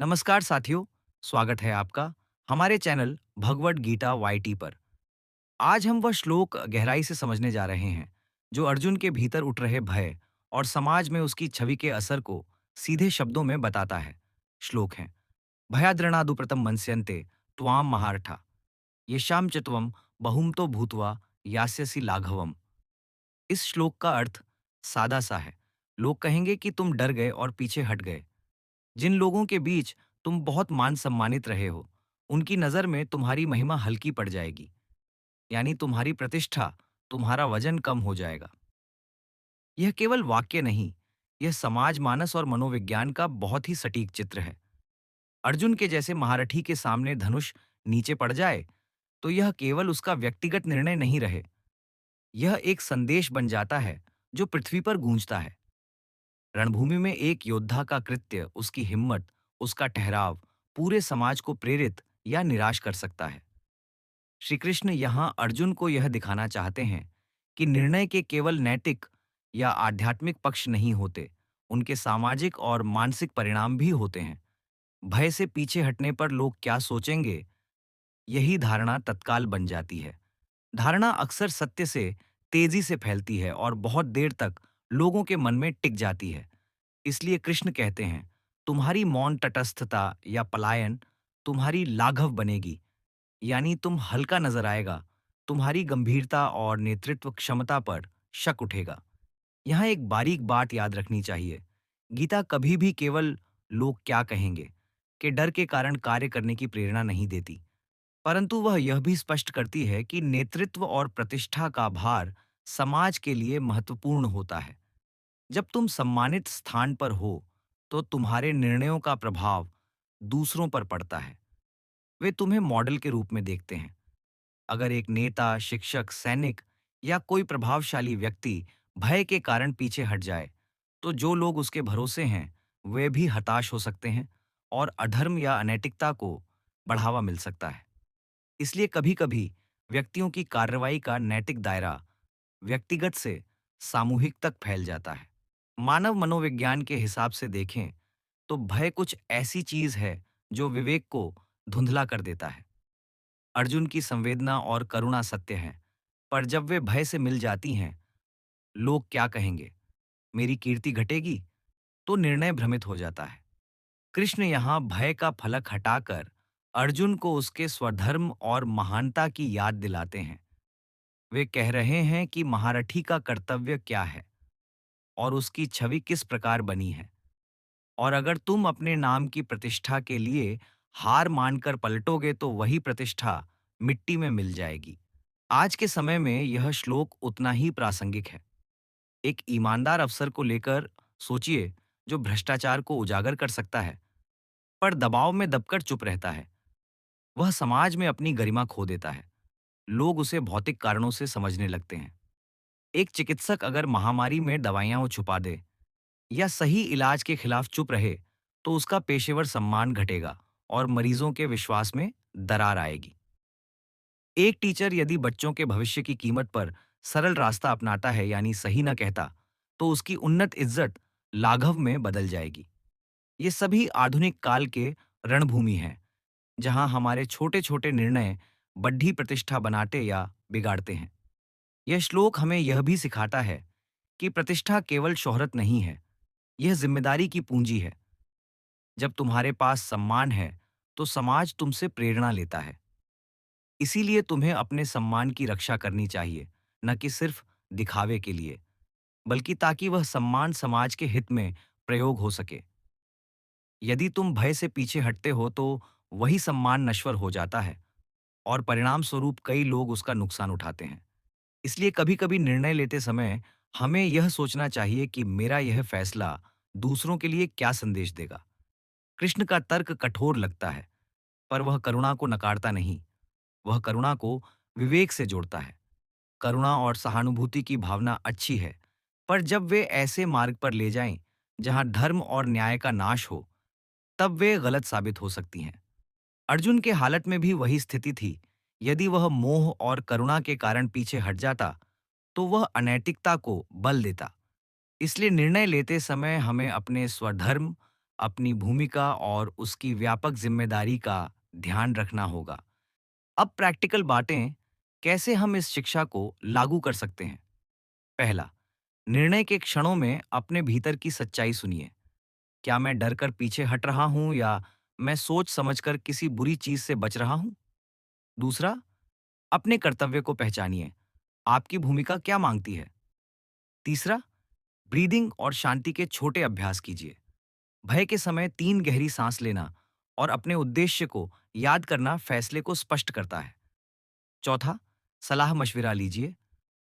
नमस्कार साथियों, स्वागत है आपका हमारे चैनल भगवड गीता वाईटी पर। आज हम वह श्लोक गहराई से समझने जा रहे हैं जो अर्जुन के भीतर उठ रहे भय और समाज में उसकी छवि के असर को सीधे शब्दों में बताता है। श्लोक है, भयाद्रणादुप्रतम मनस्यन्ते त्वाम महारठा येषाम च त्वम बहुमतो भूत्वा यास्यसि लाघवम। इस श्लोक का अर्थ सादा सा है। लोग कहेंगे कि तुम डर गए और पीछे हट गए। जिन लोगों के बीच तुम बहुत मान सम्मानित रहे हो, उनकी नजर में तुम्हारी महिमा हल्की पड़ जाएगी, यानी तुम्हारी प्रतिष्ठा, तुम्हारा वजन कम हो जाएगा। यह केवल वाक्य नहीं, यह समाज मानस और मनोविज्ञान का बहुत ही सटीक चित्र है। अर्जुन के जैसे महारथी के सामने धनुष नीचे पड़ जाए, तो यह केवल उसका व्यक्तिगत निर्णय नहीं रहे, यह एक संदेश बन जाता है जो पृथ्वी पर गूंजता है। रणभूमि में एक योद्धा का कृत्य, उसकी हिम्मत, उसका ठहराव पूरे समाज को प्रेरित या निराश कर सकता है। श्री कृष्ण यहाँ अर्जुन को यह दिखाना चाहते हैं कि निर्णय के केवल नैतिक या आध्यात्मिक पक्ष नहीं होते, उनके सामाजिक और मानसिक परिणाम भी होते हैं। भय से पीछे हटने पर लोग क्या सोचेंगे, यही धारणा तत्काल बन जाती है। धारणा अक्सर सत्य से तेजी से फैलती है और बहुत देर तक लोगों के मन में टिक जाती है। इसलिए कृष्ण कहते हैं, तुम्हारी मौन तटस्थता या पलायन तुम्हारी लाघव बनेगी, यानी तुम हल्का नजर आएगा, तुम्हारी गंभीरता और नेतृत्व क्षमता पर शक उठेगा। यहाँ एक बारीक बात याद रखनी चाहिए, गीता कभी भी केवल लोग क्या कहेंगे के डर के कारण कार्य करने की प्रेरणा नहीं देती, परंतु वह यह भी स्पष्ट करती है कि नेतृत्व और प्रतिष्ठा का भार समाज के लिए महत्वपूर्ण होता है। जब तुम सम्मानित स्थान पर हो, तो तुम्हारे निर्णयों का प्रभाव दूसरों पर पड़ता है। वे तुम्हें मॉडल के रूप में देखते हैं। अगर एक नेता, शिक्षक, सैनिक या कोई प्रभावशाली व्यक्ति भय के कारण पीछे हट जाए, तो जो लोग उसके भरोसे हैं, वे भी हताश हो सकते हैं और अधर्म या अनैतिकता को बढ़ावा मिल सकता है। इसलिए कभी-कभी व्यक्तियों की कार्रवाई का नैतिक दायरा व्यक्तिगत से सामूहिक तक फैल जाता है। मानव मनोविज्ञान के हिसाब से देखें तो भय कुछ ऐसी चीज है जो विवेक को धुंधला कर देता है। अर्जुन की संवेदना और करुणा सत्य है, पर जब वे भय से मिल जाती हैं, लोग क्या कहेंगे, मेरी कीर्ति घटेगी, तो निर्णय भ्रमित हो जाता है। कृष्ण यहाँ भय का फलक हटाकर अर्जुन को उसके स्वधर्म और महानता की याद दिलाते हैं। वे कह रहे हैं कि महारथी का कर्तव्य क्या है और उसकी छवि किस प्रकार बनी है। और अगर तुम अपने नाम की प्रतिष्ठा के लिए हार मानकर पलटोगे, तो वही प्रतिष्ठा मिट्टी में मिल जाएगी। आज के समय में यह श्लोक उतना ही प्रासंगिक है। एक ईमानदार अफसर को लेकर सोचिए, जो भ्रष्टाचार को उजागर कर सकता है, पर दबाव में दबकर चुप रहता है। वह समाज में अपनी गरिमा खो देता है। लोग उसे भौतिक कारणों से समझने लगते हैं। एक चिकित्सक अगर महामारी में दवाइयां वो छुपा दे या सही इलाज के खिलाफ चुप रहे, तो उसका पेशेवर सम्मान घटेगा और मरीजों के विश्वास में दरार आएगी। एक टीचर यदि बच्चों के भविष्य की कीमत पर सरल रास्ता अपनाता है, यानी सही न कहता, तो उसकी उन्नत इज्जत लाघव में बदल जाएगी। ये सभी आधुनिक काल के रणभूमि हैं, जहां हमारे छोटे छोटे निर्णय बड्ढी प्रतिष्ठा बनाते या बिगाड़ते हैं। यह श्लोक हमें यह भी सिखाता है कि प्रतिष्ठा केवल शोहरत नहीं है, यह जिम्मेदारी की पूंजी है। जब तुम्हारे पास सम्मान है, तो समाज तुमसे प्रेरणा लेता है। इसीलिए तुम्हें अपने सम्मान की रक्षा करनी चाहिए, न कि सिर्फ दिखावे के लिए, बल्कि ताकि वह सम्मान समाज के हित में प्रयोग हो सके। यदि तुम भय से पीछे हटते हो, तो वही सम्मान नश्वर हो जाता है और परिणाम स्वरूप कई लोग उसका नुकसान उठाते हैं। इसलिए कभी-कभी निर्णय लेते समय हमें यह सोचना चाहिए कि मेरा यह फैसला दूसरों के लिए क्या संदेश देगा। कृष्ण का तर्क कठोर लगता है, पर वह करुणा को नकारता नहीं, वह करुणा को विवेक से जोड़ता है। करुणा और सहानुभूति की भावना अच्छी है, पर जब वे ऐसे मार्ग पर ले जाएं जहां धर्म और न्याय का नाश हो, तब वे गलत साबित हो सकती हैं। अर्जुन के हालत में भी वही स्थिति थी। यदि वह मोह और करुणा के कारण पीछे हट जाता, तो वह अनैतिकता को बल देता। इसलिए निर्णय लेते समय हमें अपने स्वधर्म, अपनी भूमिका और उसकी व्यापक जिम्मेदारी का ध्यान रखना होगा। अब प्रैक्टिकल बातें, कैसे हम इस शिक्षा को लागू कर सकते हैं। पहला, निर्णय के क्षणों में अपने भीतर की सच्चाई सुनिए। क्या मैं डर कर पीछे हट रहा हूं या मैं सोच समझकर किसी बुरी चीज से बच रहा हूं। दूसरा, अपने कर्तव्य को पहचानिए। आपकी भूमिका क्या मांगती है। तीसरा, ब्रीदिंग और शांति के छोटे अभ्यास कीजिए। भय के समय 3 गहरी सांस लेना और अपने उद्देश्य को याद करना फैसले को स्पष्ट करता है। चौथा, सलाह मशविरा लीजिए,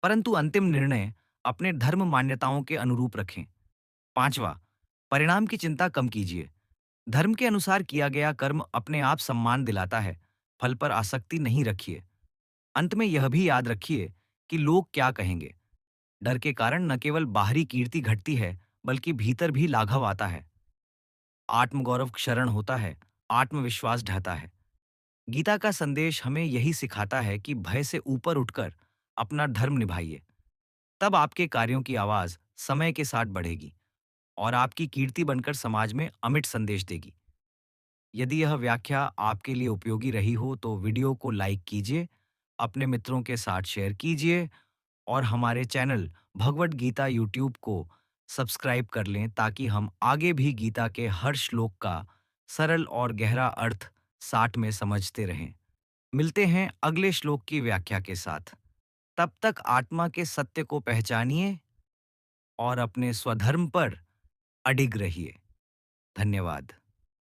परंतु अंतिम निर्णय अपने धर्म मान्यताओं के अनुरूप रखें। पांचवा, परिणाम की चिंता कम कीजिए। धर्म के अनुसार किया गया कर्म अपने आप सम्मान दिलाता है, फल पर आसक्ति नहीं रखिए। अंत में यह भी याद रखिए कि लोग क्या कहेंगे। डर के कारण न केवल बाहरी कीर्ति घटती है, बल्कि भीतर भी लाघव आता है। आत्मगौरव क्षरण होता है, आत्मविश्वास ढहता है। गीता का संदेश हमें यही सिखाता है कि भय से ऊपर उठकर अपना धर्म निभाइए। तब आपके कार्यों की आवाज समय के साथ बढ़ेगी और आपकी कीर्ति बनकर समाज में अमिट संदेश देगी। यदि यह व्याख्या आपके लिए उपयोगी रही हो तो वीडियो को लाइक कीजिए, अपने मित्रों के साथ शेयर कीजिए और हमारे चैनल भगवत गीता यूट्यूब को सब्सक्राइब कर लें ताकि हम आगे भी गीता के हर श्लोक का सरल और गहरा अर्थ साथ में समझते रहें। मिलते हैं अगले श्लोक की व्याख्या के साथ। तब तक आत्मा के सत्य को पहचानिए और अपने स्वधर्म पर अडिग रहिए। धन्यवाद।